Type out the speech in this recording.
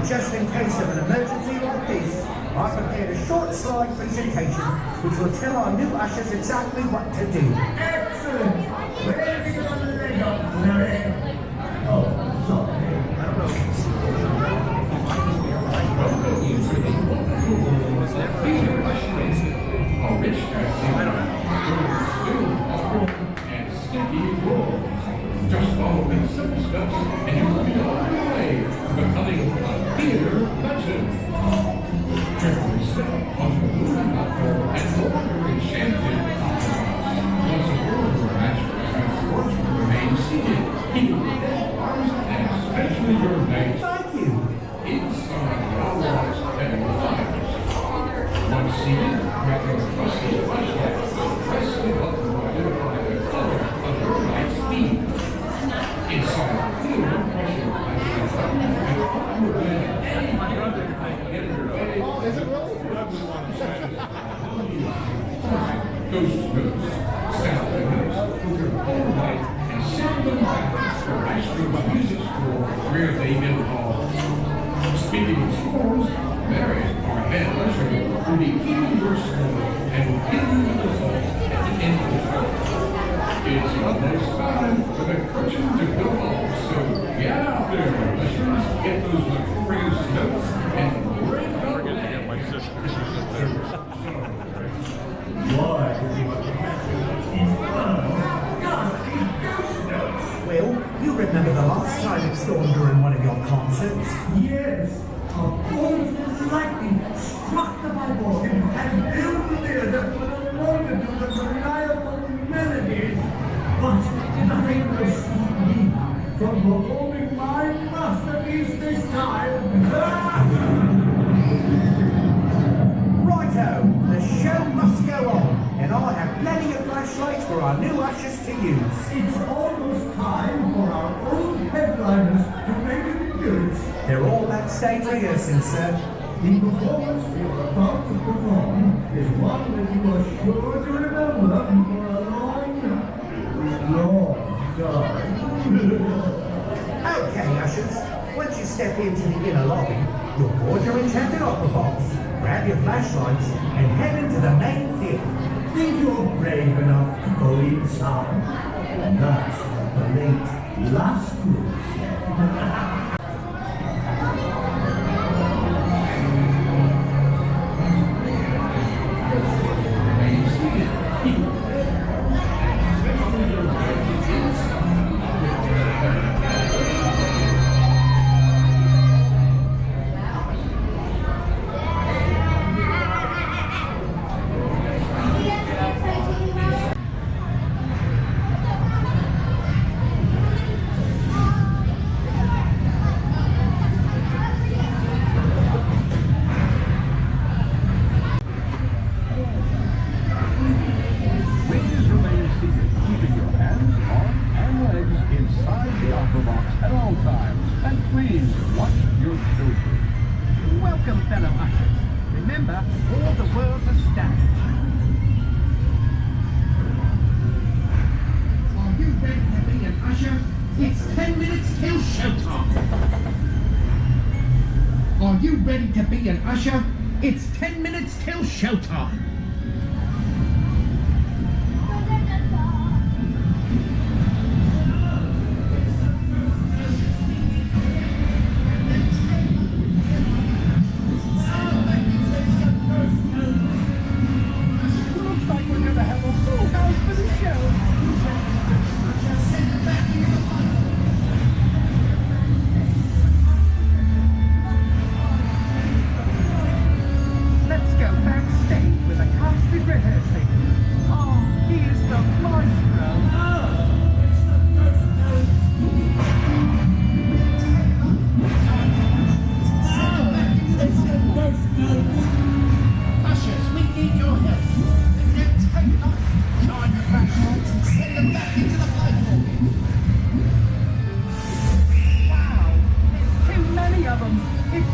just in case of an emergency like this, I prepared a short slide presentation which will tell our new ushers exactly what to do. Excellent! Where have you got the leg up, Larry? Oh, sorry. Just follow these simple steps and you will be on your way to becoming a theater legend. Every step of the moving platform and all your enchanted once a word or Maestro transforms from the main seated, he will be arms and especially your legs. Thank you. Inside the outlaws and fires. Once seated, making a trusty flashlight, press the button to identify the color of your light's beam. Inside the theater, pressure Is it really? Ghost notes, sound notes, with your own light, and send them back to Maestro's music school where they belong. Speaking of schools, Mary, our head usher, will be keeping your score and will give you the results at the end of the show. It's almost time for the curtain to go off, so get out there, ushers, get those notorious notes, and break up the My sister. Why does he want to masturbate his phone? Well, you remember the last time it stormed during one of your concerts? Yes, a bolt of lightning struck the Bible and filled the theater with a multitude of reliable melodies. But nothing will stop me from performing my masterpiece this time. Righto, the show must go on, and I have plenty of flashlights for our new ushers to use. It's almost time for our old headliners to make an appearance. They're all backstage rehearsing, sir. The performance we are about to perform is one that you are sure to remember for a long time. Okay, ushers, once you step into the inner lobby, you'll board your enchanted opera box, grab your flashlights, and head into the main theatre. Think you're brave enough to go inside? That's the late last group. Welcome, fellow ushers. Remember, all the world's a stage. Are you ready to be an usher? It's 10 minutes till showtime. Are you ready to be an usher? It's 10 minutes till showtime. Let's go backstage with the cast is rehearsing. Oh, here's the Maestro. Ushers, we need your help. Then take off, shine the flashlights and send them back into the platform. Wow, there's too many of them. It's